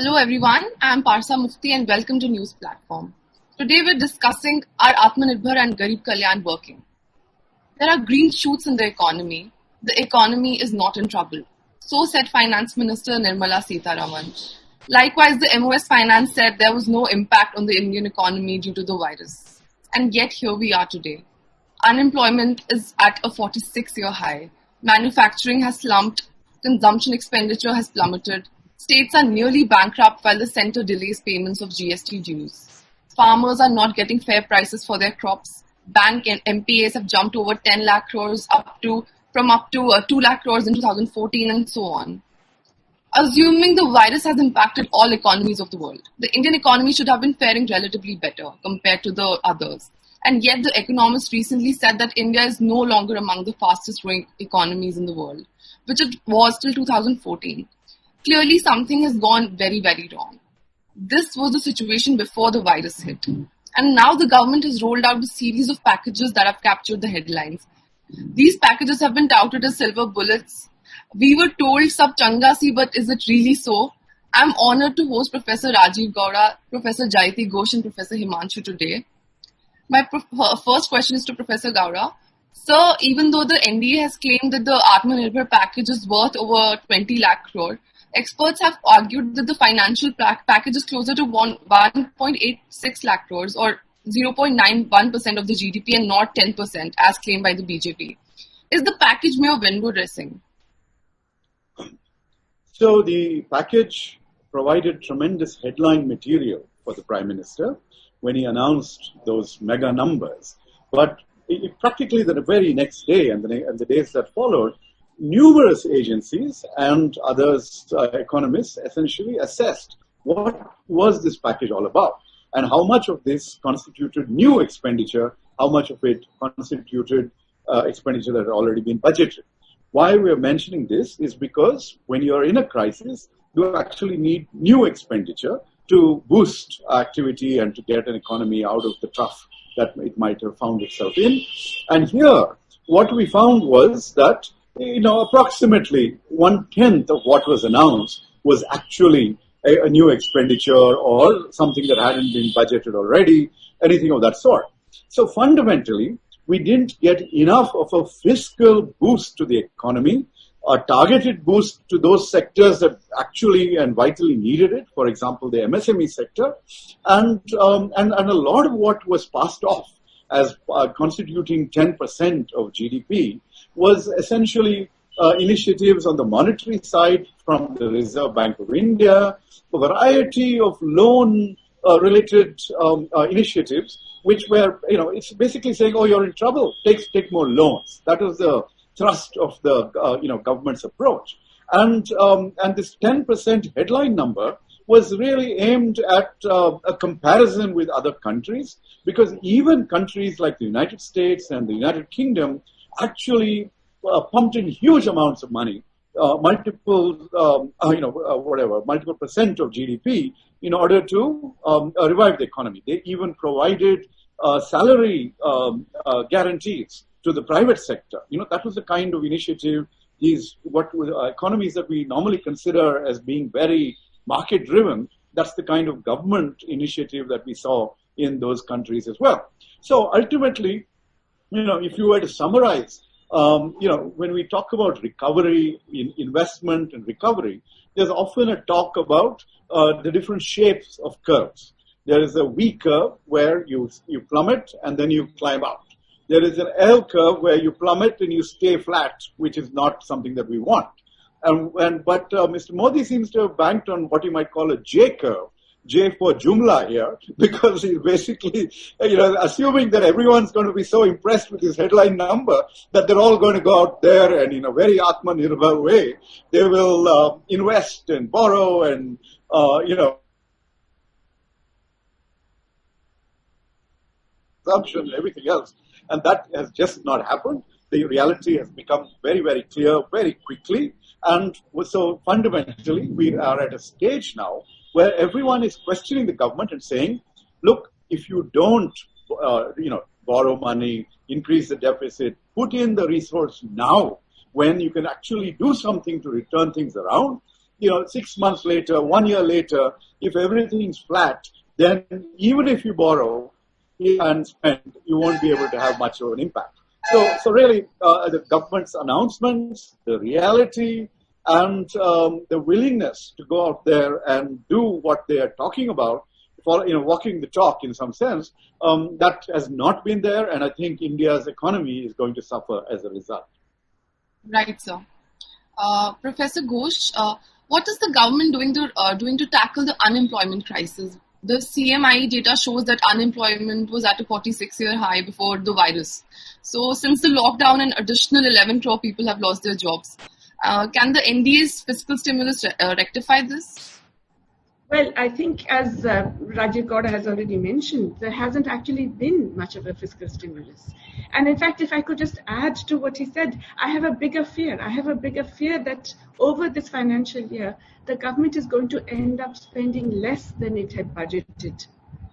Hello everyone, I am Parsa Mufti and welcome to News Platform. Today we're discussing our Atmanirbhar and Garib Kalyan working. There are green shoots in the economy. The economy is not in trouble. So said Finance Minister Nirmala Sitharaman. Likewise, the MOS Finance said there was no impact on the Indian economy due to the virus. And yet here we are today. Unemployment is at a 46-year high. Manufacturing has slumped. Consumption expenditure has plummeted. States are nearly bankrupt while the centre delays payments of GST dues. Farmers are not getting fair prices for their crops. Bank and NPAs have jumped over 10 lakh crores from 2 lakh crores in 2014 and so on. Assuming the virus has impacted all economies of the world, the Indian economy should have been faring relatively better compared to the others. And yet the Economist recently said that India is no longer among the fastest growing economies in the world, which it was till 2014. Clearly, something has gone very, very wrong. This was the situation before the virus hit. And now the government has rolled out a series of packages that have captured the headlines. These packages have been touted as silver bullets. We were told sab changa si, but is it really so? I'm honored to host Professor Rajiv Gowda, Professor Jayati Ghosh and Professor Himanshu today. My first question is to Professor Gowda. Sir, even though the NDA has claimed that the Atmanirbhar package is worth over 20 lakh crore, experts have argued that the financial package is closer to 1.86 lakh crores or 0.91% of the GDP and not 10% as claimed by the BJP. Is the package mere window dressing? So the package provided tremendous headline material for the Prime Minister when he announced those mega numbers. But practically the very next day and the days that followed, numerous agencies and others, economists, essentially assessed what was this package all about and how much of this constituted new expenditure, how much of it constituted expenditure that had already been budgeted. Why we are mentioning this is because when you are in a crisis, you actually need new expenditure to boost activity and to get an economy out of the trough that it might have found itself in. And here, what we found was that approximately 1/10 of what was announced was actually a new expenditure or something that hadn't been budgeted already, anything of that sort. So fundamentally, we didn't get enough of a fiscal boost to the economy, a targeted boost to those sectors that actually and vitally needed it, for example, the Msnb sector, and a lot of what was passed off as constituting 10% of GDP was essentially initiatives on the monetary side from the Reserve Bank of India, a variety of loan-related initiatives, which were, it's basically saying, oh, you're in trouble, take more loans. That was the thrust of the, government's approach. And this 10% headline number was really aimed at a comparison with other countries, because even countries like the United States and the United Kingdom actually pumped in huge amounts of money, multiple percent of GDP in order to revive the economy. They even provided salary guarantees to the private sector. That was the kind of initiative, economies that we normally consider as being very market-driven. That's the kind of government initiative that we saw in those countries as well. So ultimately, if you were to summarize, when we talk about recovery, investment and recovery, there's often a talk about the different shapes of curves. There is a V curve where you plummet and then you climb out. There is an L curve where you plummet and you stay flat, which is not something that we want. But Mr. Modi seems to have banked on what you might call a J curve. J for Jumla here, because he's basically, assuming that everyone's going to be so impressed with his headline number that they're all going to go out there and in a very Atmanirbhar way, they will invest and borrow and, consumption and everything else. And that has just not happened. The reality has become very, very clear very quickly. And so fundamentally, we are at a stage now where everyone is questioning the government and saying, look, if you don't, borrow money, increase the deficit, put in the resource now when you can actually do something to return things around, 6 months later, 1 year later, if everything's flat, then even if you borrow and spend, you won't be able to have much of an impact. So really, the government's announcements, the reality, and the willingness to go out there and do what they are talking about, walking the talk in some sense, that has not been there, and I think India's economy is going to suffer as a result. Right, sir. Professor Ghosh, what is the government doing to tackle the unemployment crisis? The CMI data shows that unemployment was at a 46-year high before the virus. So since the lockdown, an additional 11 crore people have lost their jobs. Can the NDA's fiscal stimulus rectify this? Well, I think as Rajiv Gowda has already mentioned, there hasn't actually been much of a fiscal stimulus. And in fact, if I could just add to what he said, I have a bigger fear. I have a bigger fear that over this financial year, the government is going to end up spending less than it had budgeted.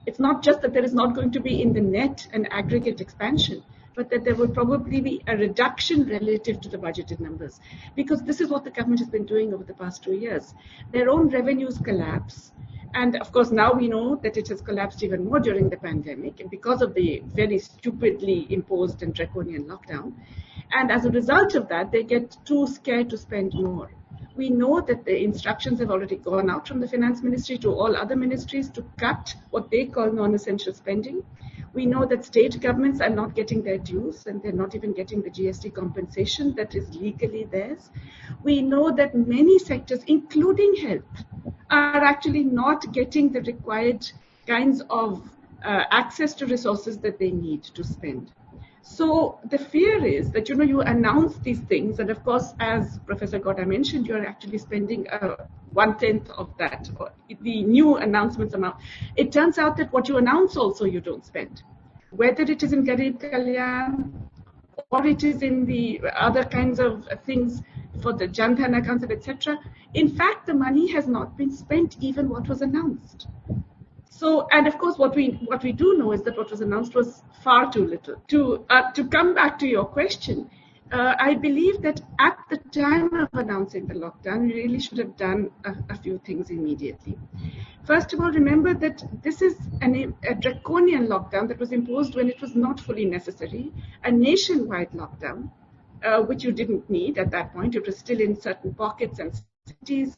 It's not just that there is not going to be in the net an aggregate expansion, but that there will probably be a reduction relative to the budgeted numbers. Because this is what the government has been doing over the past 2 years. Their own revenues collapse. And of course, now we know that it has collapsed even more during the pandemic and because of the very stupidly imposed and draconian lockdown. And as a result of that, they get too scared to spend more. We know that the instructions have already gone out from the finance ministry to all other ministries to cut what they call non-essential spending. We know that state governments are not getting their dues and they're not even getting the GST compensation that is legally theirs. We know that many sectors, including health, are actually not getting the required kinds of access to resources that they need to spend. So the fear is that, you announce these things, and of course, as Professor Gowda mentioned, you're actually spending 1/10 of that, or the new announcements amount. It turns out that what you announce also you don't spend, whether it is in Garib, Kalyan, or it is in the other kinds of things for the Jan Dhan accounts, etc. In fact, the money has not been spent, even what was announced. So, and of course, what we do know is that what was announced was far too little. To come back to your question, I believe that at the time of announcing the lockdown, we really should have done a few things immediately. First of all, remember that this is a draconian lockdown that was imposed when it was not fully necessary, a nationwide lockdown, which you didn't need at that point. It was still in certain pockets and cities.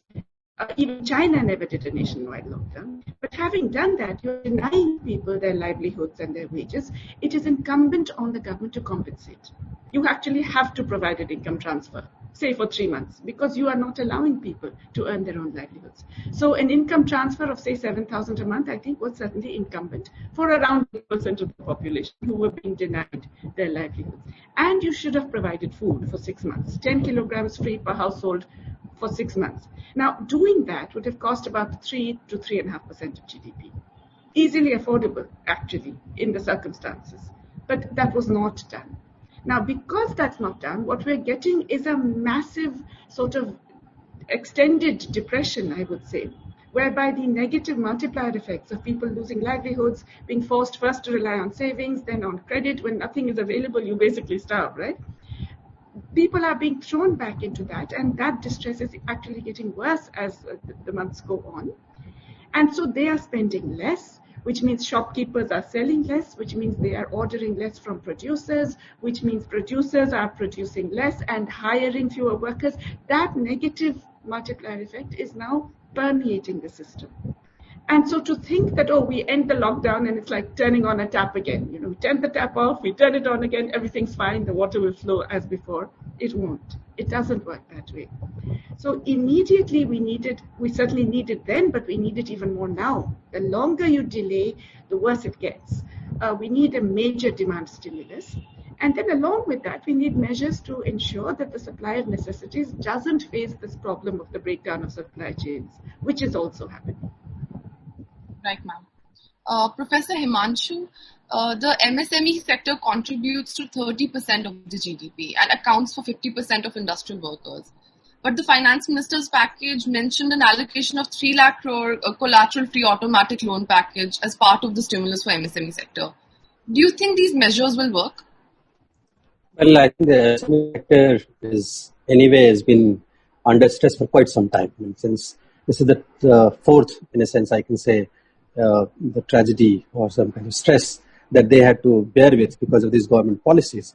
Even China never did a nationwide lockdown. But having done that, you're denying people their livelihoods and their wages. It is incumbent on the government to compensate. You actually have to provide an income transfer, say for 3 months, because you are not allowing people to earn their own livelihoods. So an income transfer of, say, 7,000 a month, I think was certainly incumbent for around 8% of the population who were being denied their livelihoods. And you should have provided food for 6 months, 10 kilograms free per household for 6 months. Now, doing that would have cost about 3 to 3.5% of GDP. Easily affordable, actually, in the circumstances. But that was not done. Now, because that's not done, what we're getting is a massive sort of extended depression, I would say, whereby the negative multiplier effects of people losing livelihoods, being forced first to rely on savings, then on credit. When nothing is available, you basically starve, right? People are being thrown back into that, and that distress is actually getting worse as the months go on. And so they are spending less, which means shopkeepers are selling less, which means they are ordering less from producers, which means producers are producing less and hiring fewer workers. That negative multiplier effect is now permeating the system. And so to think that, we end the lockdown and it's like turning on a tap again. We turn the tap off, we turn it on again, everything's fine, the water will flow as before. It won't. It doesn't work that way. So immediately we certainly need it then, but we need it even more now. The longer you delay, the worse it gets. We need a major demand stimulus. And then along with that, we need measures to ensure that the supply of necessities doesn't face this problem of the breakdown of supply chains, which is also happening. Right, ma'am. Professor Himanshu, the MSME sector contributes to 30% of the GDP and accounts for 50% of industrial workers. But the finance minister's package mentioned an allocation of 3 lakh crore collateral-free automatic loan package as part of the stimulus for MSME sector. Do you think these measures will work? Well, I think the MSME sector has been under stress for quite some time. I mean, since this is the fourth, in a sense, I can say, the tragedy or some kind of stress that they had to bear with because of these government policies.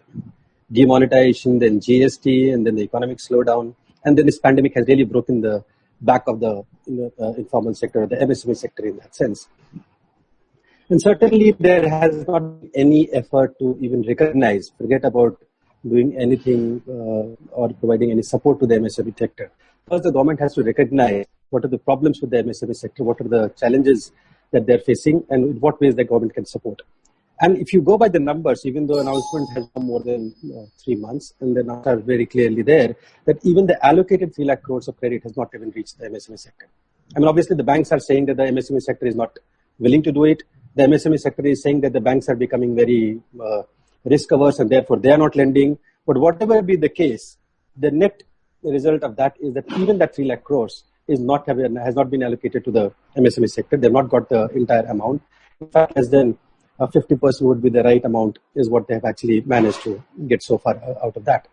Demonetization, then GST, and then the economic slowdown, and then this pandemic has really broken the back of the informal sector, the MSME sector in that sense. And certainly there has not been any effort to even recognize, forget about doing anything or providing any support to the MSME sector. First, the government has to recognize what are the problems with the MSME sector, what are the challenges that they're facing, and in what ways the government can support. And if you go by the numbers, even though announcement has come more than 3 months, and the numbers are very clearly there, that even the allocated 3 lakh crores of credit has not even reached the MSME sector. I mean, obviously the banks are saying that the MSME sector is not willing to do it. The MSME sector is saying that the banks are becoming very risk averse and therefore they are not lending. But whatever be the case, the net result of that is that even that 3 lakh crores has not been allocated to the MSME sector. They've not got the entire amount. In fact, less than 50% would be the right amount is what they have actually managed to get so far out of that.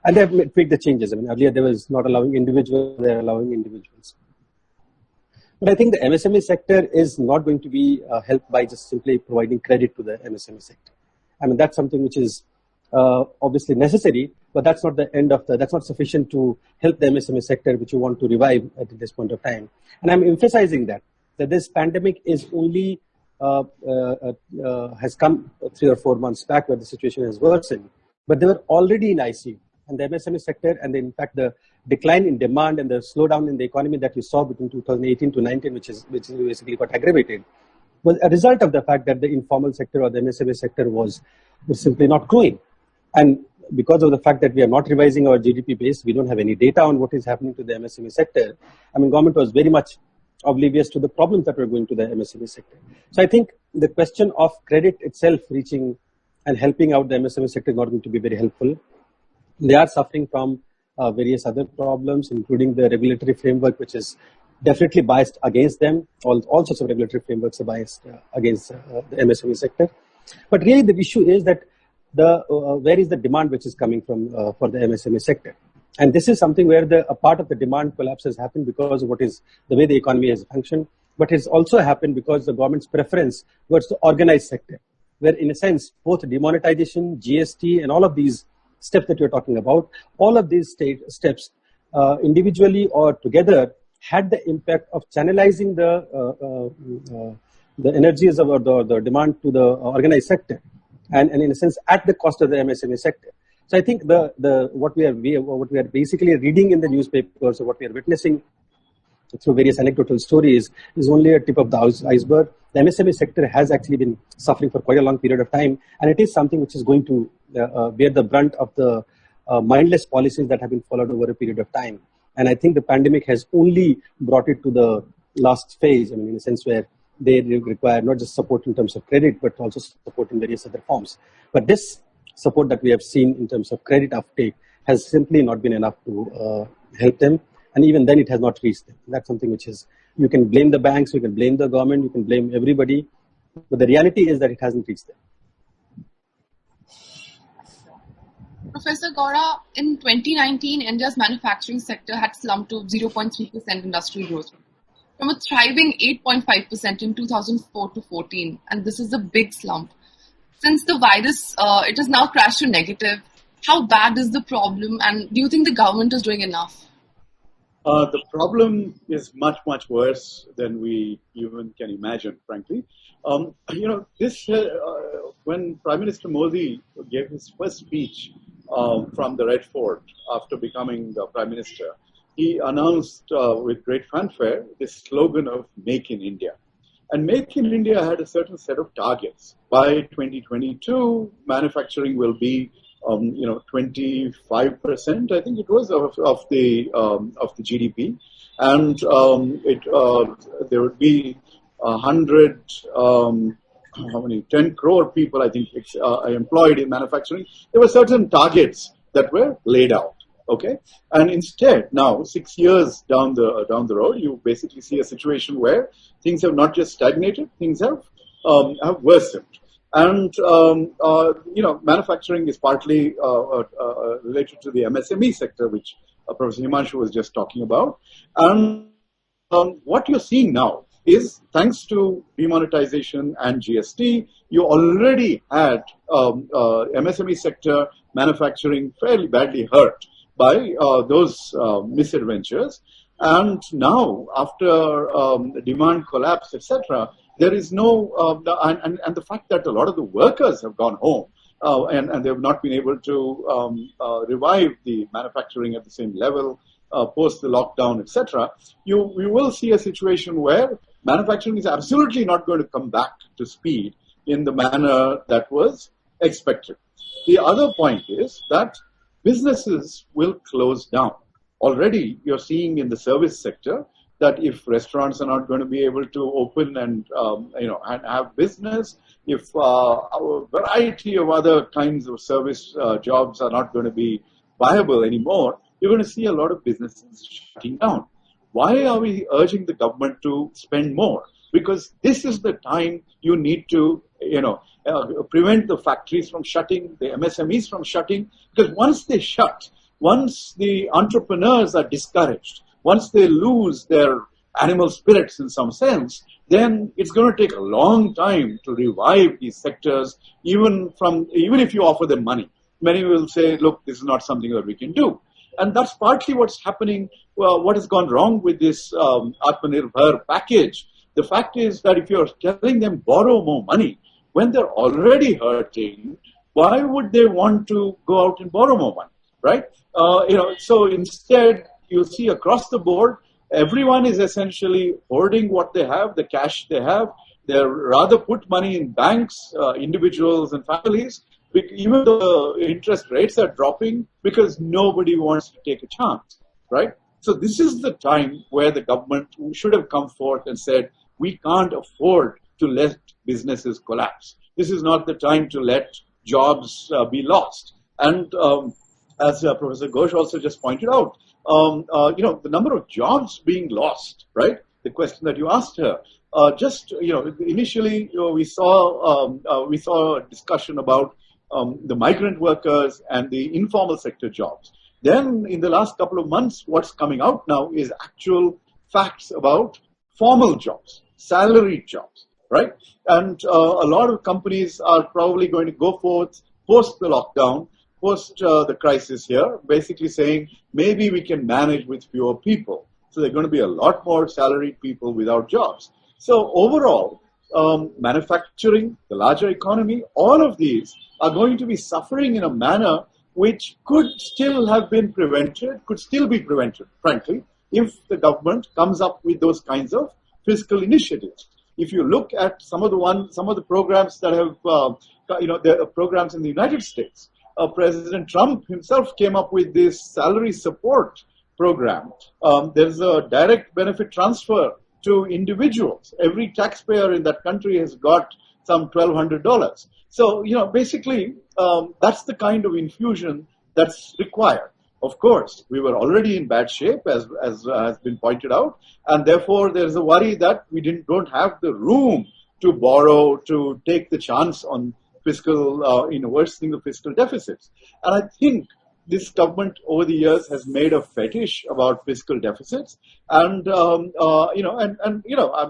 And they have tweaked the changes. I mean, earlier they was not allowing individuals, they are allowing individuals. But I think the MSME sector is not going to be helped by just simply providing credit to the MSME sector. I mean, that's something which is obviously necessary, but that's not the end of that's not sufficient to help the MSME sector, which you want to revive at this point of time. And I'm emphasizing that this pandemic is only has come 3 or 4 months back where the situation has worsened, but they were already in ICU. And the MSME sector, and in fact the decline in demand and the slowdown in the economy that we saw between 2018 to 19, which basically got aggravated, was a result of the fact that the informal sector or the MSME sector was simply not growing. And because of the fact that we are not revising our GDP base, we don't have any data on what is happening to the MSME sector. I mean, government was very much oblivious to the problems that were going to the MSME sector. So I think the question of credit itself reaching and helping out the MSME sector is not going to be very helpful. They are suffering from various other problems, including the regulatory framework, which is definitely biased against them. All sorts of regulatory frameworks are biased against the MSME sector. But really the issue is that where is the demand which is coming from for the MSME sector? And this is something where a part of the demand collapse has happened because of the way the economy has functioned, but it's also happened because the government's preference towards the organized sector, where in a sense, both demonetization, GST, and all of these steps that you're talking about, all of these steps individually or together had the impact of channelizing the energies of the demand to the organized sector, and in a sense at the cost of the MSME sector. So I think what we are basically reading in the newspapers, or what we are witnessing through various anecdotal stories, is only a tip of the iceberg. The MSME sector has actually been suffering for quite a long period of time, and it is something which is going to bear the brunt of the mindless policies that have been followed over a period of time. And I think the pandemic has only brought it to the last phase, I mean, in a sense where they require not just support in terms of credit, but also support in various other forms. But this support that we have seen in terms of credit uptake has simply not been enough to help them. And even then it has not reached them. That's something which is, you can blame the banks, you can blame the government, you can blame everybody. But the reality is that it hasn't reached them. Professor Gaura, in 2019, India's manufacturing sector had slumped to 0.3% industry growth, from a thriving 8.5% in 2004 to 14, and this is a big slump. Since the virus, it has now crashed to negative. How bad is the problem, and do you think the government is doing enough? The problem is much, much worse than we even can imagine, frankly. When Prime Minister Modi gave his first speech from the Red Fort after becoming the Prime Minister, he announced with great fanfare this slogan of Make in India. And Make in India had a certain set of targets. By 2022, manufacturing will be 25%, I think it was, of the GDP, and there would be 10 crore people, I think, employed in manufacturing. There were certain targets that were laid out. Okay, and instead, now 6 years down the road, you basically see a situation where things have not just stagnated; things have worsened. And manufacturing is partly related to the MSME sector, which Professor Himanshu was just talking about. And what you're seeing now is, thanks to demonetization and GST, you already had MSME sector manufacturing fairly badly hurt by those misadventures. And now, after demand collapse, etc., there is no, and the fact that a lot of the workers have gone home and they have not been able to revive the manufacturing at the same level post the lockdown, etc., you will see a situation where manufacturing is absolutely not going to come back to speed in the manner that was expected. The other point is that businesses will close down. Already, you're seeing in the service sector that if restaurants are not going to be able to open and and have business, if a variety of other kinds of service jobs are not going to be viable anymore, you're going to see a lot of businesses shutting down. Why are we urging the government to spend more? Because this is the time you need to, prevent the factories from shutting, the MSMEs from shutting. Because once they shut, once the entrepreneurs are discouraged, once they lose their animal spirits in some sense, then it's going to take a long time to revive these sectors, even if you offer them money. Many will say, look, this is not something that we can do. And that's partly what's happening, what has gone wrong with this Atmanirbhar package. The fact is that if you're telling them borrow more money, when they're already hurting, why would they want to go out and borrow more money, right? So instead, you'll see across the board, everyone is essentially hoarding what they have, the cash they have. They'll rather put money in banks, individuals and families, even though the interest rates are dropping, because nobody wants to take a chance, right? So this is the time where the government should have come forth and said, we can't afford to let businesses collapse. This is not the time to let jobs be lost. And as Professor Ghosh also just pointed out, the number of jobs being lost, right? The question that you asked her. Initially, we saw a discussion about the migrant workers and the informal sector jobs. Then, in the last couple of months, what's coming out now is actual facts about formal jobs, salaried jobs, right? And a lot of companies are probably going to go forth post the lockdown, post the crisis here, basically saying maybe we can manage with fewer people. So there are going to be a lot more salaried people without jobs. So overall, manufacturing, the larger economy, all of these are going to be suffering in a manner which could still have been prevented, could still be prevented, frankly, if the government comes up with those kinds of fiscal initiatives. If you look at some of the programs that have, the programs in the United States, President Trump himself came up with this salary support program. There's a direct benefit transfer to individuals. Every taxpayer in that country has got some $1,200. So, basically, that's the kind of infusion that's required. Of course, we were already in bad shape, as has been pointed out, and therefore there's a worry that we don't have the room to borrow, to take the chance on fiscal, worsening the fiscal deficits. And I think this government over the years has made a fetish about fiscal deficits, and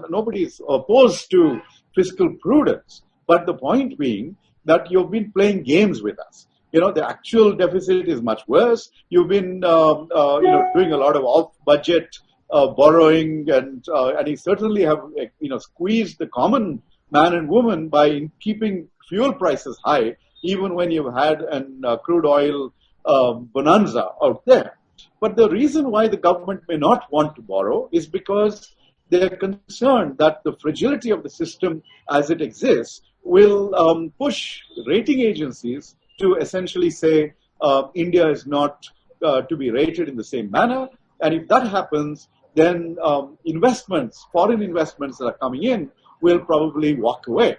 nobody is opposed to fiscal prudence. But the point being that you've been playing games with us. The actual deficit is much worse. You've been, doing a lot of off-budget borrowing, and you certainly have, squeezed the common man and woman by keeping fuel prices high, even when you've had an crude oil bonanza out there. But the reason why the government may not want to borrow is because they're concerned that the fragility of the system as it exists will push rating agencies to essentially say India is not to be rated in the same manner. And if that happens, then foreign investments that are coming in, will probably walk away.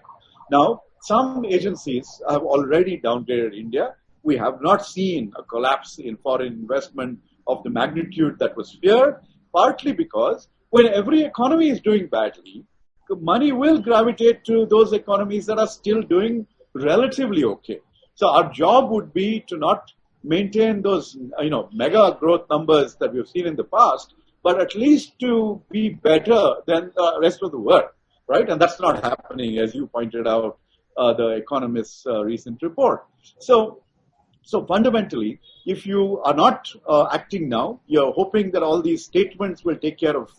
Now, some agencies have already downgraded India. We have not seen a collapse in foreign investment of the magnitude that was feared, partly because when every economy is doing badly, money will gravitate to those economies that are still doing relatively okay. So our job would be to not maintain those, mega growth numbers that we've seen in the past, but at least to be better than the rest of the world, right? And that's not happening, as you pointed out, the Economist's recent report. So fundamentally, if you are not acting now, you're hoping that all these statements will take care of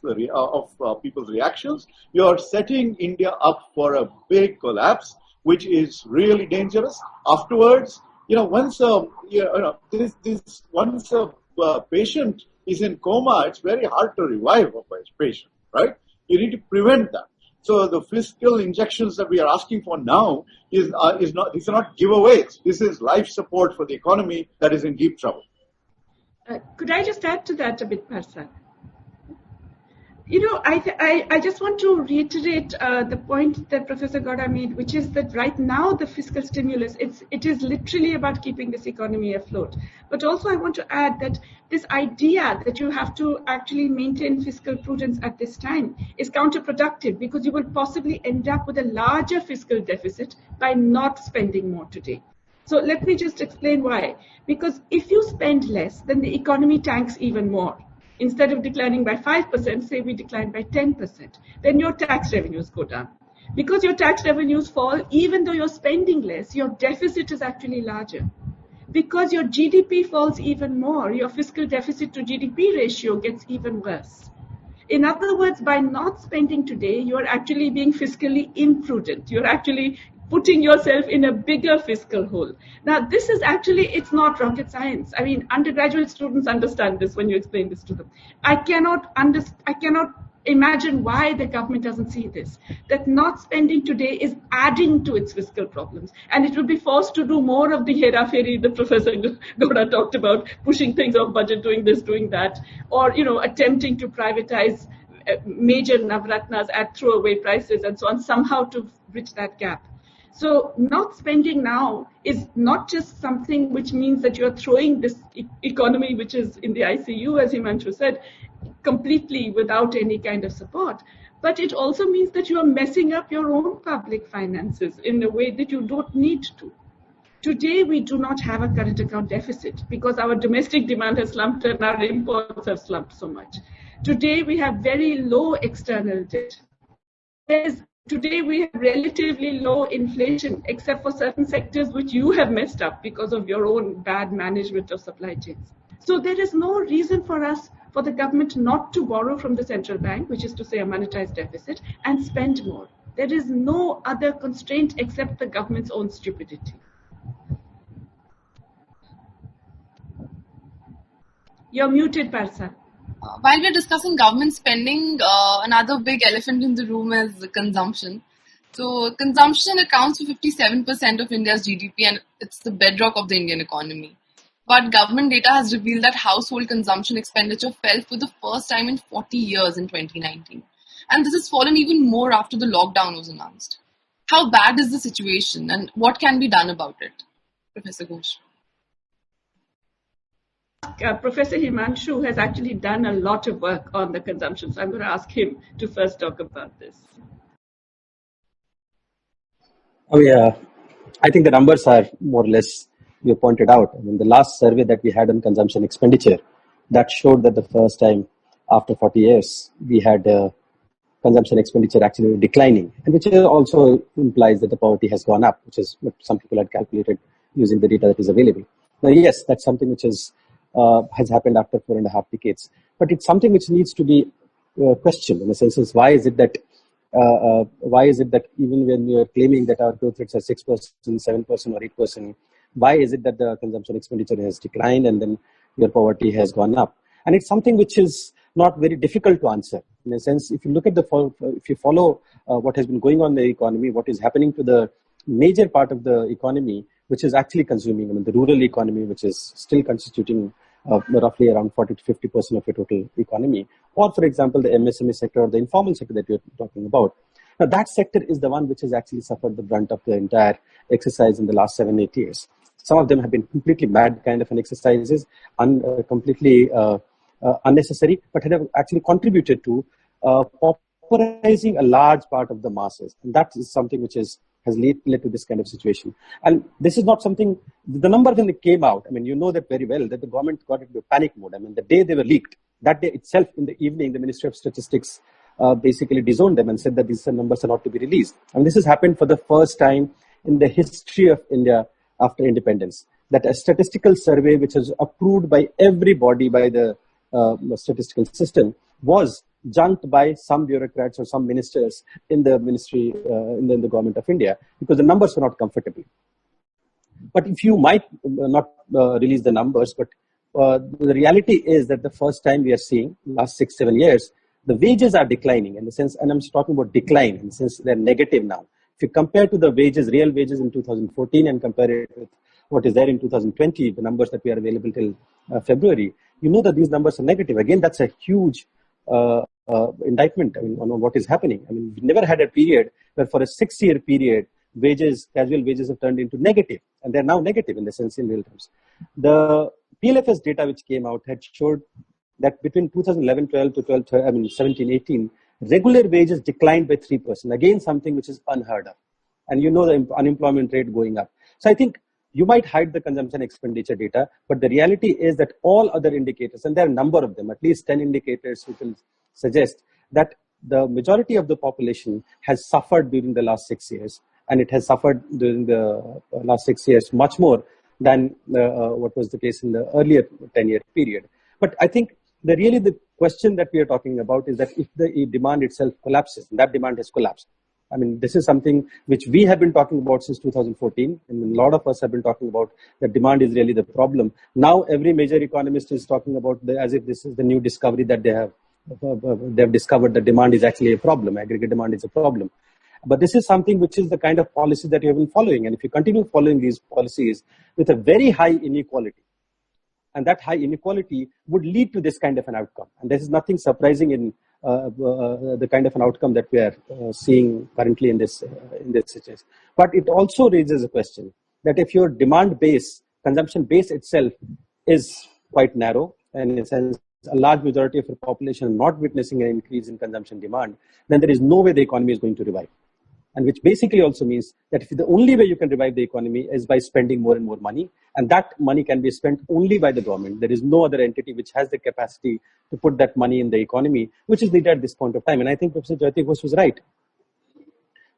people's reactions. You're setting India up for a big collapse, which is really dangerous. Afterwards, once once a patient is in coma, it's very hard to revive a patient, right? You need to prevent that. So the fiscal injections that we are asking for now these are not giveaways. This is life support for the economy that is in deep trouble. Could I just add to that a bit, Parsa? I just want to reiterate the point that Professor Gowda made, which is that right now the fiscal stimulus, it is literally about keeping this economy afloat. But also I want to add that this idea that you have to actually maintain fiscal prudence at this time is counterproductive, because you will possibly end up with a larger fiscal deficit by not spending more today. So let me just explain why. Because if you spend less, then the economy tanks even more. Instead of declining by 5%, say we decline by 10%, then your tax revenues go down. Because your tax revenues fall, even though you're spending less, your deficit is actually larger. Because your GDP falls even more, your fiscal deficit to GDP ratio gets even worse. In other words, by not spending today, you're actually being fiscally imprudent. You're actually putting yourself in a bigger fiscal hole. Now, this is actually, it's not rocket science. I mean, undergraduate students understand this when you explain this to them. I cannot imagine why the government doesn't see this, that not spending today is adding to its fiscal problems. And it will be forced to do more of the hera-feri that Professor Gowda talked about, pushing things off budget, doing this, doing that, or, attempting to privatize major navratnas at throwaway prices and so on, somehow to bridge that gap. So not spending now is not just something which means that you're throwing this economy, which is in the ICU, as Himanshu said, completely without any kind of support. But it also means that you are messing up your own public finances in a way that you don't need to. Today, we do not have a current account deficit because our domestic demand has slumped and our imports have slumped so much. Today, we have very low external debt. Today, we have relatively low inflation, except for certain sectors which you have messed up because of your own bad management of supply chains. So there is no reason for the government not to borrow from the central bank, which is to say a monetized deficit, and spend more. There is no other constraint except the government's own stupidity. You're muted, Parsa. While we're discussing government spending, another big elephant in the room is consumption. So consumption accounts for 57% of India's GDP, and it's the bedrock of the Indian economy. But government data has revealed that household consumption expenditure fell for the first time in 40 years in 2019. And this has fallen even more after the lockdown was announced. How bad is the situation and what can be done about it? Professor Ghosh. Professor Himanshu has actually done a lot of work on the consumption, so I'm going to ask him to first talk about this. Oh yeah, I think the numbers are more or less you pointed out. I mean, the last survey that we had on consumption expenditure, that showed that the first time after 40 years we had consumption expenditure actually declining, and which also implies that the poverty has gone up, which is what some people had calculated using the data that is available. Now, yes, that's something which has happened after 4.5 decades, but it's something which needs to be questioned in the sense of why is it that even when you are claiming that our growth rates are 6%, 7% or 8%, why is it that the consumption expenditure has declined and then your poverty has gone up? And it's something which is not very difficult to answer. In a sense, if you look at if you follow what has been going on in the economy, what is happening to the major part of the economy, which is actually consuming, I mean, the rural economy, which is still constituting roughly around 40 to 50% of your total economy, or for example, the Msnb sector or the informal sector that you're talking about. Now, that sector is the one which has actually suffered the brunt of the entire exercise in the last 7-8 years. Some of them have been completely mad kind of an exercises, completely unnecessary, but have actually contributed to popularizing a large part of the masses. And that is something which has has led to this kind of situation. And this is not something, the number when it came out, I mean, you know that very well, that the government got into a panic mode. I mean, the day they were leaked, that day itself in the evening, the Ministry of Statistics basically disowned them and said that these numbers are not to be released. And this has happened for the first time in the history of India after independence, that a statistical survey which was approved by everybody by the statistical system was junked by some bureaucrats or some ministers in the ministry, in the government of India, because the numbers were not comfortable. But if you might not release the numbers, but the reality is that the first time we are seeing, last 6-7 years, the wages are declining in the sense, and I'm talking about decline in the sense they're negative now. If you compare to the wages, real wages in 2014 and compare it with what is there in 2020, the numbers that we are available till February, you know that these numbers are negative. Again, that's a huge indictment, I mean, on what is happening. I mean, we never had a period where for a 6-year period, wages, casual wages have turned into negative, and they're now negative in the sense in real terms. The PLFS data which came out had showed that between 2011-12 to 17-18, regular wages declined by 3%. Again, something which is unheard of. And you know the unemployment rate going up. So I think you might hide the consumption expenditure data, but the reality is that all other indicators, and there are a number of them, at least 10 indicators which will suggest that the majority of the population has suffered during the last 6 years, and it has suffered during the last 6 years much more than what was the case in the earlier 10-year period. But I think the question that we are talking about is that if the demand itself collapses, and that demand has collapsed. I mean, this is something which we have been talking about since 2014, and a lot of us have been talking about that demand is really the problem. Now, every major economist is talking about as if this is the new discovery that they have discovered that demand is actually a problem, aggregate demand is a problem. But this is something which is the kind of policy that you have been following. And if you continue following these policies with a very high inequality, and that high inequality would lead to this kind of an outcome. And there is nothing surprising in the kind of an outcome that we are seeing currently in this situation. But it also raises a question that if your demand base, consumption base itself is quite narrow, and in a sense, a large majority of your population not witnessing an increase in consumption demand, then there is no way the economy is going to revive. And which basically also means that if the only way you can revive the economy is by spending more and more money, and that money can be spent only by the government. There is no other entity which has the capacity to put that money in the economy, which is needed at this point of time. And I think Professor Jyoti Ghosh was right.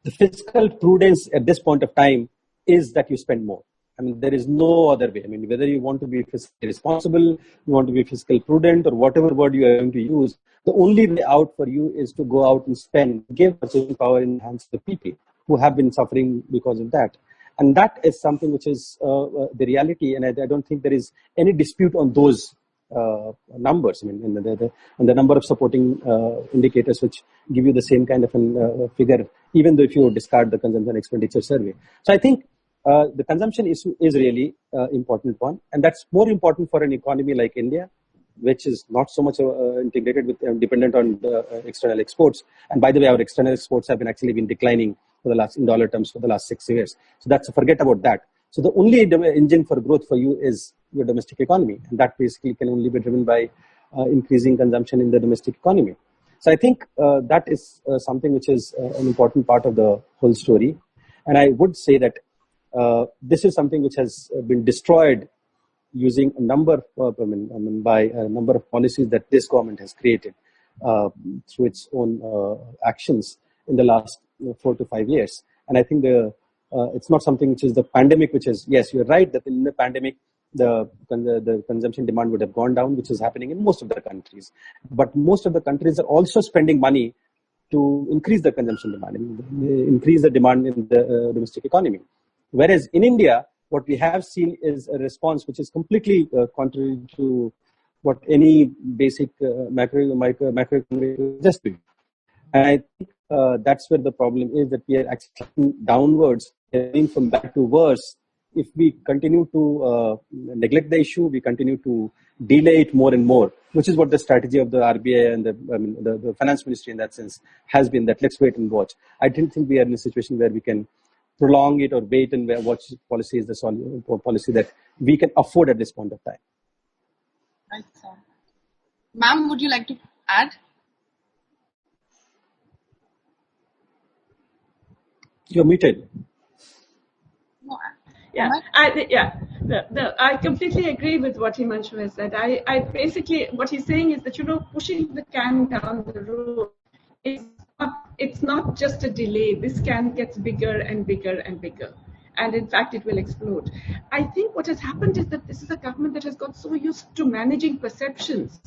The fiscal prudence at this point of time is that you spend more. I mean, there is no other way. I mean, whether you want to be fiscally responsible, you want to be fiscal prudent, or whatever word you are going to use, the only way out for you is to go out and spend, give purchasing power in the hands of the people who have been suffering because of that. And that is something which is the reality, and I don't think there is any dispute on those numbers. I mean, the number of supporting indicators which give you the same kind of figure, even though if you discard the consumption expenditure survey. So I think the consumption issue is really important one, and that's more important for an economy like India, which is not so much integrated with dependent on external exports. And by the way, our external exports have actually been declining for the last, in dollar terms, for the last 6 years. So that's, forget about that. So the only engine for growth for you is your domestic economy, and that basically can only be driven by increasing consumption in the domestic economy. So I think that is something which is an important part of the whole story. And I would say that this is something which has been destroyed using a number of, by a number of policies that this government has created through its own actions in the last 4 to 5 years. And I think it's not something which is the pandemic, which is, yes, you're right that in the pandemic, the consumption demand would have gone down, which is happening in most of the countries. But most of the countries are also spending money to increase the consumption demand, increase the demand in the domestic economy. Whereas in India, what we have seen is a response which is completely contrary to what any basic macroeconomic just be. And I think that's where the problem is, that we are actually downwards, going from bad to worse. If we continue to neglect the issue, we continue to delay it more and more, which is what the strategy of the RBI and the finance ministry in that sense has been, that let's wait and watch. I didn't think we are in a situation where we can prolong it or wait and watch policy is the policy that we can afford at this point of time. Right, sir. Ma'am, would you like to add? You're muted. I completely agree with what Himanshu has said. I basically, what he's saying is that, pushing the can down the road it's not just a delay. This can gets bigger and bigger and bigger. And in fact, it will explode. I think what has happened is that this is a government that has got so used to managing perceptions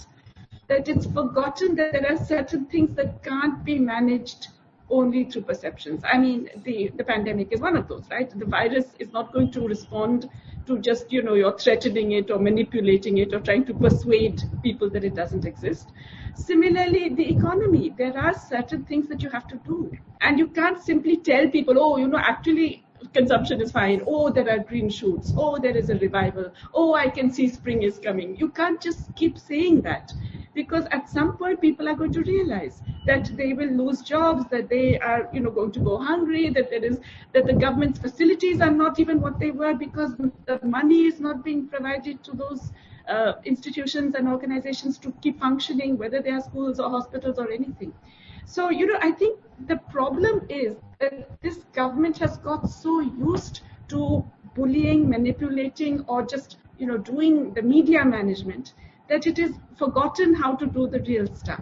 that it's forgotten that there are certain things that can't be managed only through perceptions. I mean, the pandemic is one of those, right? The virus is not going to respond to just, you're threatening it or manipulating it or trying to persuade people that it doesn't exist. Similarly, the economy, there are certain things that you have to do. And you can't simply tell people, actually consumption is fine. Oh, there are green shoots. Oh, there is a revival. Oh, I can see spring is coming. You can't just keep saying that, because at some point people are going to realize that they will lose jobs, that they are going to go hungry, that the government's facilities are not even what they were because the money is not being provided to those institutions and organizations to keep functioning, whether they are schools or hospitals or anything. So, I think the problem is that this government has got so used to bullying, manipulating, or just, doing the media management that it is forgotten how to do the real stuff.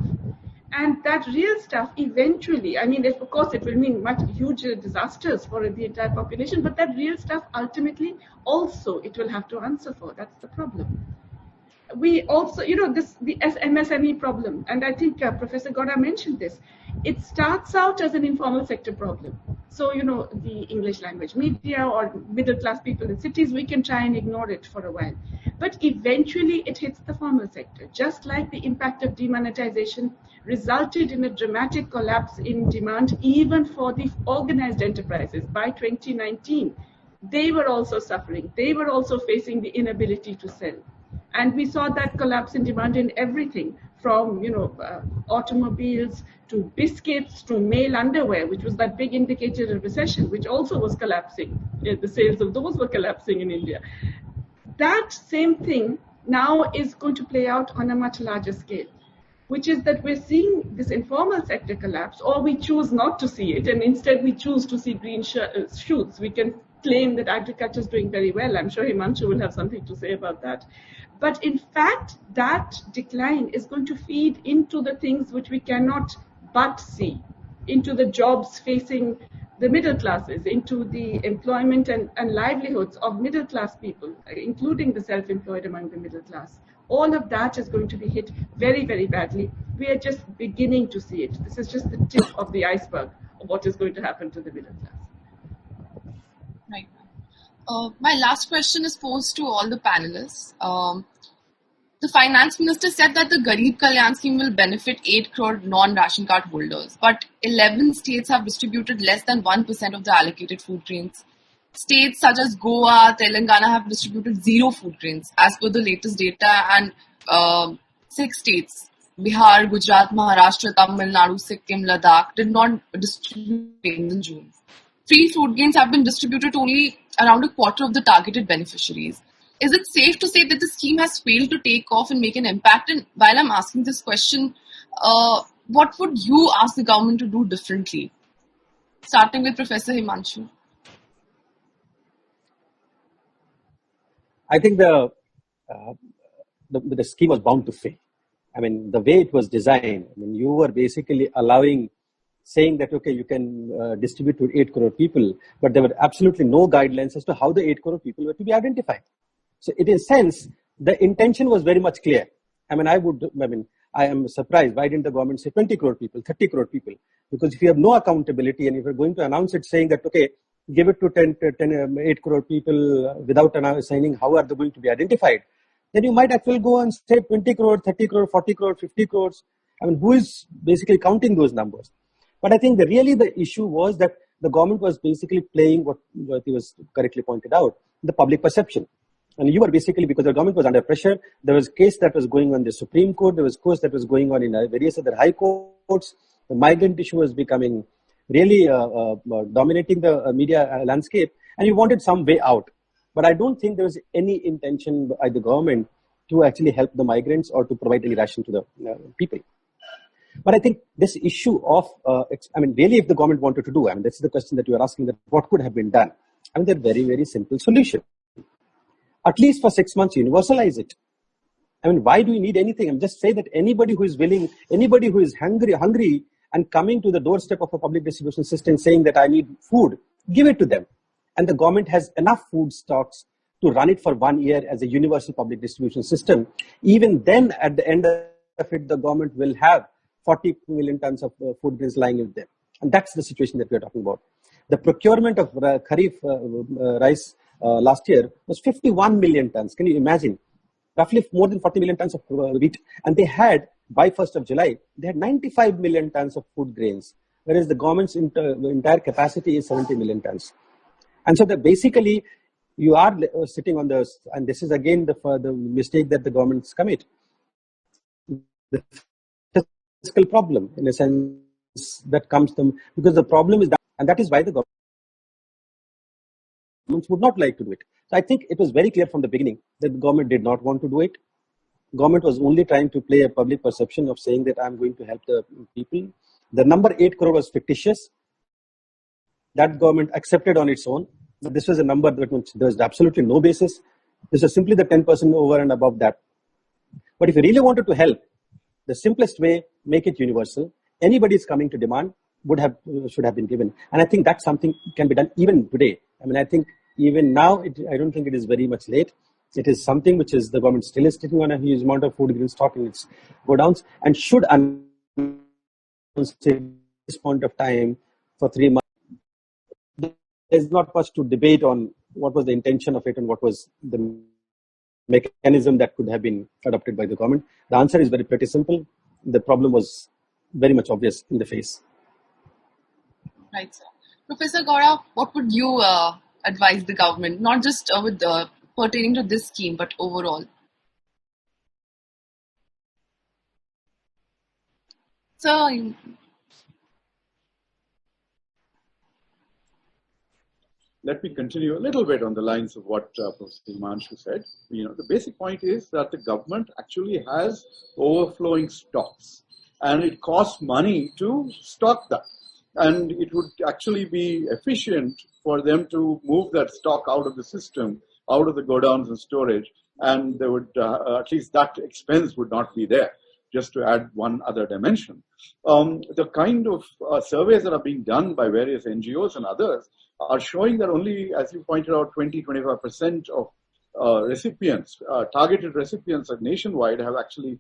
And that real stuff eventually, of course, it will mean huge disasters for the entire population, but that real stuff ultimately also it will have to answer for. That's the problem. We also, the MSME problem, and I think Professor Gowda mentioned this. It starts out as an informal sector problem. So, the English language media or middle class people in cities, we can try and ignore it for a while. But eventually it hits the formal sector, just like the impact of demonetization resulted in a dramatic collapse in demand, even for the organized enterprises. By 2019, they were also suffering. They were also facing the inability to sell. And we saw that collapse in demand in everything from, automobiles to biscuits to male underwear, which was that big indicator of recession, which also was collapsing. The sales of those were collapsing in India. That same thing now is going to play out on a much larger scale, which is that we're seeing this informal sector collapse, or we choose not to see it, and instead we choose to see green shoots. We can claim that agriculture is doing very well. I'm sure Himanshu will have something to say about that. But in fact, that decline is going to feed into the things which we cannot but see, into the jobs facing the middle classes, into the employment and livelihoods of middle class people, including the self-employed among the middle class. All of that is going to be hit very, very badly. We are just beginning to see it. This is just the tip of the iceberg of what is going to happen to the middle class. Right. My last question is posed to all the panelists. The finance minister said that the Garib Kalyan scheme will benefit 8 crore non-ration card holders, but 11 states have distributed less than 1% of the allocated food grains. States such as Goa, Telangana have distributed 0 food grains as per the latest data, and 6 states, Bihar, Gujarat, Maharashtra, Tamil Nadu, Sikkim, Ladakh, did not distribute grains in June. Free food grains have been distributed to only around a quarter of the targeted beneficiaries. Is it safe to say that the scheme has failed to take off and make an impact? And while I'm asking this question, what would you ask the government to do differently? Starting with Professor Himanshu. I think the scheme was bound to fail. The way it was designed, you were basically saying that, okay, you can distribute to 8 crore people, but there were absolutely no guidelines as to how the 8 crore people were to be identified. So in a sense, the intention was very much clear. I am surprised. Why didn't the government say 20 crore people, 30 crore people? Because if you have no accountability and if you're going to announce it saying that, okay, give it to 8 crore people without saying how are they going to be identified, then you might actually go and say 20 crore, 30 crore, 40 crore, 50 crores. Who is basically counting those numbers? But I think the issue was that the government was basically playing what he was correctly pointed out, the public perception. And you were basically, because the government was under pressure, there was a case that was going on in the Supreme Court, there was a case that was going on in various other high courts. The migrant issue was becoming really dominating the media landscape, and you wanted some way out. But I don't think there was any intention by the government to actually help the migrants or to provide any ration to the people. But I think this issue of, really if the government wanted to do, this is the question that you are asking, that what could have been done. I mean, they're very, very simple solution. At least for 6 months, universalize it. I mean, why do we need anything? I'm just saying that anybody who is willing, anybody who is hungry and coming to the doorstep of a public distribution system saying that I need food, give it to them. And the government has enough food stocks to run it for 1 year as a universal public distribution system. Even then, at the end of it, the government will have 40 million tons of food grains lying with them. And that's the situation that we're talking about. The procurement of Kharif rice last year was 51 million tons. Can you imagine? Roughly more than 40 million tons of wheat. And they had, by 1st of July, they had 95 million tons of food grains, whereas the government's entire capacity is 70 million tons. And so that basically you are sitting on the, and this is again the mistake that the governments commit, the fiscal problem in a sense that comes to them, because the problem is that, and that is why the governments would not like to do it. So I think it was very clear from the beginning that the government did not want to do it. Government was only trying to play a public perception of saying that I'm going to help the people. The number 8 crore was fictitious. That government accepted on its own. But this was a number that there was absolutely no basis. This was simply the 10% over and above that. But if you really wanted to help, the simplest way, make it universal. Anybody is coming to demand should have been given. And I think that's something can be done even today. I mean, I think even now, I don't think it is very much late. It is something which is the government still is sitting on a huge amount of food grain stock in its godowns and should announce at this point of time for 3 months. There's not much to debate on what was the intention of it and what was the mechanism that could have been adopted by the government. The answer is pretty simple. The problem was very much obvious in the face. Right, sir. Professor Gaura, what would you advise the government, not just with pertaining to this scheme, but overall? So, let me continue a little bit on the lines of what Professor Himanshu said. The basic point is that the government actually has overflowing stocks, and it costs money to stock that. And it would actually be efficient for them to move that stock out of the system, out of the godowns and storage, and they would at least that expense would not be there. Just to add one other dimension, the kind of surveys that are being done by various NGOs and others are showing that only, as you pointed out, 20-25% of recipients, targeted recipients nationwide have actually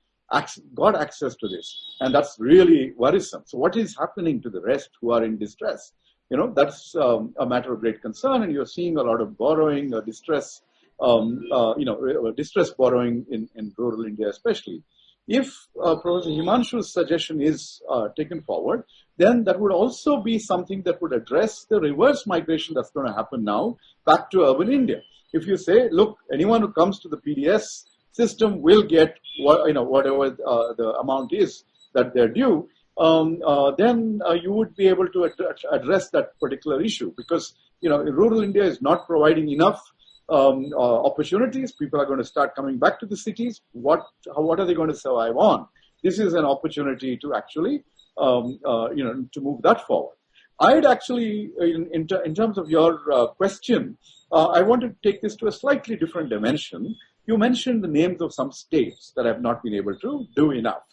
got access to this. And that's really worrisome. So what is happening to the rest who are in distress? That's a matter of great concern. And you're seeing a lot of borrowing, distress borrowing in rural India especially. If Professor Himanshu's suggestion is taken forward, then that would also be something that would address the reverse migration that's going to happen now back to urban India. If you say, look, anyone who comes to the PDS system will get whatever the amount is that they're due, then you would be able to address that particular issue, because rural India is not providing enough opportunities. People are going to start coming back to the cities. What are they going to survive on? This is an opportunity to actually to move that forward. I'd actually, in terms of your question, I want to take this to a slightly different dimension. You mentioned the names of some states that have not been able to do enough,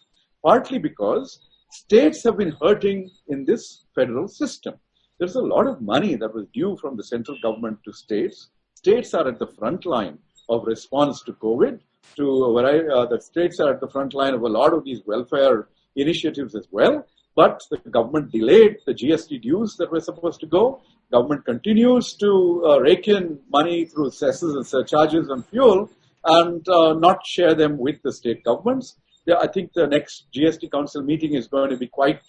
partly because states have been hurting in this federal system. There's a lot of money that was due from the central government to states. States are at the front line of response to COVID. The states are at the front line of a lot of these welfare initiatives as well. But the government delayed the GST dues that were supposed to go. Government continues to rake in money through cesses and surcharges on fuel and not share them with the state governments. I think the next GST Council meeting is going to be quite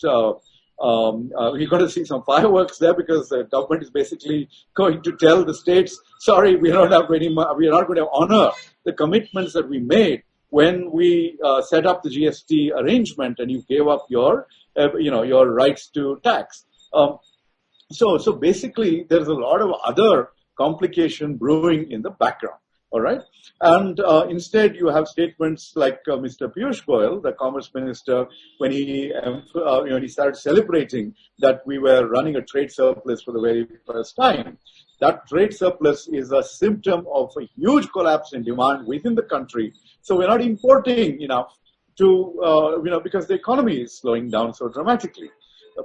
we're going to see some fireworks there, because the government is basically going to tell the states, sorry, we are not going to honor the commitments that we made when we set up the GST arrangement and you gave up your rights to tax. So basically there's a lot of other complication brewing in the background. All right. And instead, you have statements like Mr. Piyush Goyal, the Commerce Minister, when he started celebrating that we were running a trade surplus for the very first time. That trade surplus is a symptom of a huge collapse in demand within the country. So we're not importing enough to, because the economy is slowing down so dramatically.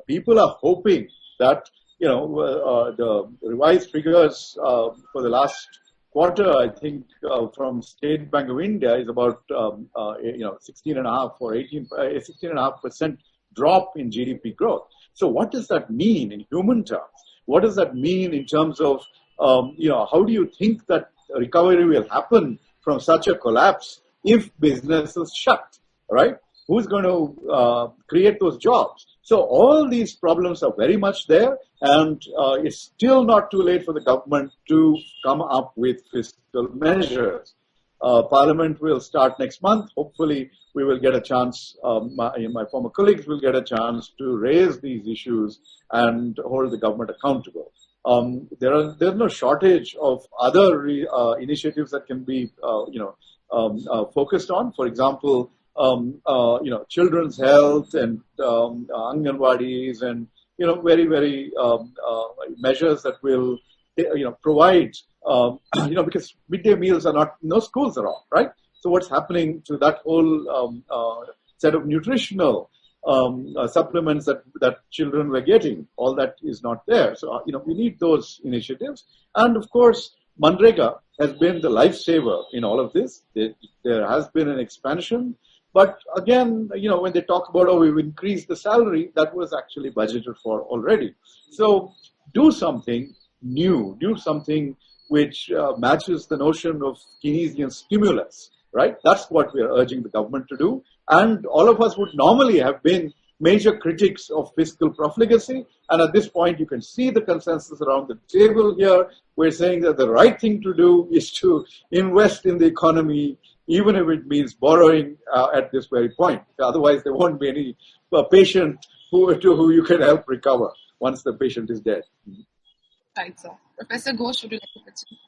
People are hoping that, the revised figures for the last quarter, I think, from State Bank of India is about 16.5 or 16.5% drop in GDP growth. So what does that mean in human terms? What does that mean in terms of how do you think that recovery will happen from such a collapse if businesses shut? Right? Who's going to create those jobs? So all these problems are very much there, and it's still not too late for the government to come up with fiscal measures. Parliament will start next month. Hopefully, we will get a chance, my former colleagues will get a chance to raise these issues and hold the government accountable. There's no shortage of other initiatives that can be, focused on. For example, children's health and Anganwadis and, very, very measures that will, provide, because midday meals are not, no schools are on, right? So what's happening to that whole set of nutritional supplements that children were getting? All that is not there. So, we need those initiatives. And of course, Manrega has been the lifesaver in all of this. There has been an expansion. But again, when they talk about, we've increased the salary, that was actually budgeted for already. So do something new, do something which matches the notion of Keynesian stimulus, right? That's what we are urging the government to do. And all of us would normally have been major critics of fiscal profligacy. And at this point, you can see the consensus around the table here. We're saying that the right thing to do is to invest in the economy, even if it means borrowing at this very point. Otherwise, there won't be any patient to who you can help recover once the patient is dead. Right, sir. Professor Ghosh, would you like to pitch in?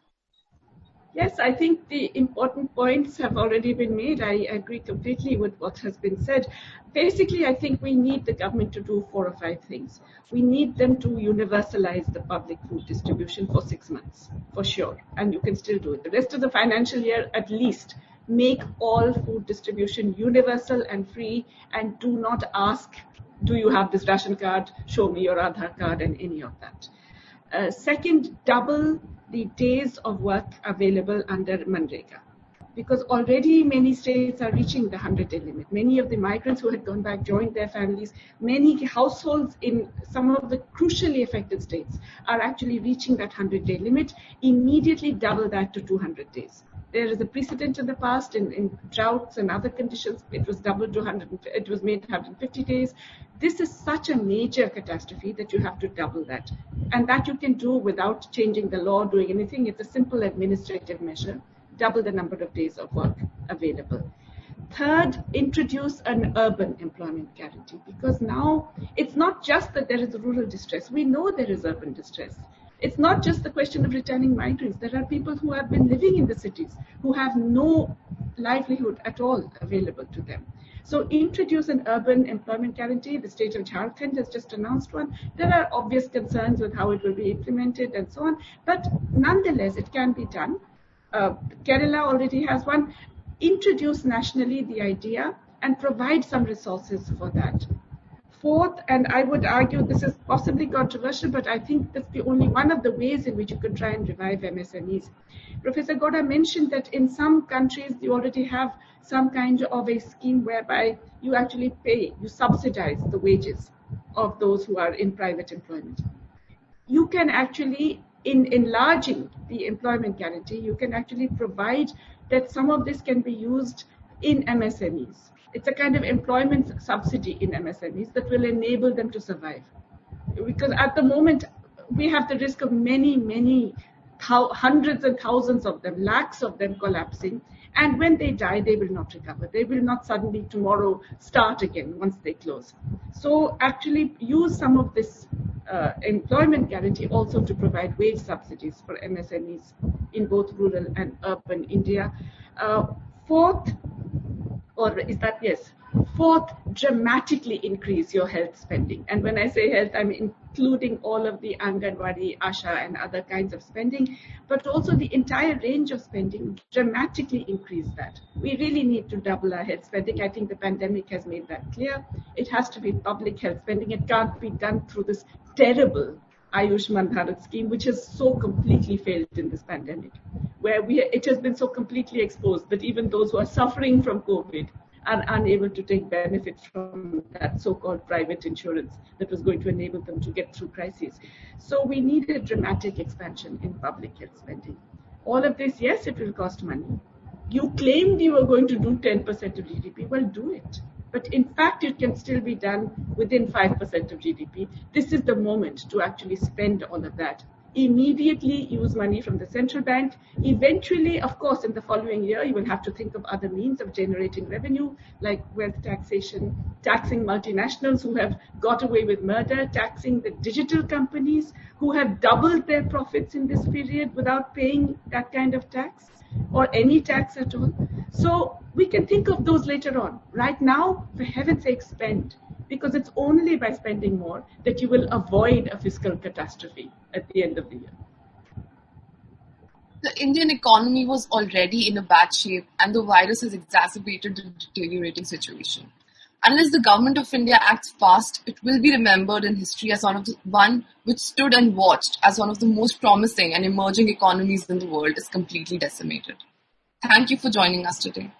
Yes, I think the important points have already been made. I agree completely with what has been said. Basically, I think we need the government to do 4 or 5 things. We need them to universalize the public food distribution for 6 months, for sure. And you can still do it. The rest of the financial year, at least, make all food distribution universal and free, and do not ask, do you have this ration card? Show me your Aadhaar card and any of that. Second, double the days of work available under Manrega, because already many states are reaching the 100-day limit. Many of the migrants who had gone back joined their families. Many households in some of the crucially affected states are actually reaching that 100-day limit. Immediately double that to 200 days. There is a precedent in the past in droughts and other conditions. It was doubled to 100. It was made 150 days. This is such a major catastrophe that you have to double that, and that you can do without changing the law, doing anything. It's a simple administrative measure. Double the number of days of work available. Third, introduce an urban employment guarantee, because now it's not just that there is rural distress. We know there is urban distress. It's not just the question of returning migrants. There are people who have been living in the cities who have no livelihood at all available to them. So introduce an urban employment guarantee. The state of Jharkhand has just announced one. There are obvious concerns with how it will be implemented and so on, but nonetheless, it can be done. Kerala already has one. Introduce nationally the idea and provide some resources for that. Fourth, and I would argue this is possibly controversial, but I think that's the only one of the ways in which you could try and revive MSMEs. Professor Gowda mentioned that in some countries you already have some kind of a scheme whereby you actually pay, you subsidize the wages of those who are in private employment. You can actually, in enlarging the employment guarantee, you can actually provide that some of this can be used in MSMEs. It's a kind of employment subsidy in MSMEs that will enable them to survive. Because at the moment, we have the risk of many hundreds and thousands of them, lakhs of them collapsing. And when they die, they will not recover. They will not suddenly tomorrow start again once they close. So actually use some of this employment guarantee also to provide wage subsidies for MSMEs in both rural and urban India. Fourth, dramatically increase your health spending. And when I say health, I'm including all of the Anganwadi, Asha, and other kinds of spending, but also the entire range of spending, dramatically increase that. We really need to double our health spending. I think the pandemic has made that clear. It has to be public health spending. It can't be done through this terrible Ayushman Bharat scheme, which has so completely failed in this pandemic, where it has been so completely exposed that even those who are suffering from COVID are unable to take benefit from that so-called private insurance that was going to enable them to get through crises. So we need a dramatic expansion in public health spending. All of this, yes, it will cost money. You claimed you were going to do 10% of GDP. Well, do it. But in fact, it can still be done within 5% of GDP. This is the moment to actually spend all of that. Immediately use money from the central bank. Eventually, of course, in the following year, you will have to think of other means of generating revenue, like wealth taxation, taxing multinationals who have got away with murder, taxing the digital companies who have doubled their profits in this period without paying that kind of tax or any tax at all. So we can think of those later on. Right now, for heaven's sake, spend. Because it's only by spending more that you will avoid a fiscal catastrophe at the end of the year. The Indian economy was already in a bad shape, and the virus has exacerbated the deteriorating situation. Unless the government of India acts fast, it will be remembered in history as one which stood and watched as one of the most promising and emerging economies in the world is completely decimated. Thank you for joining us today.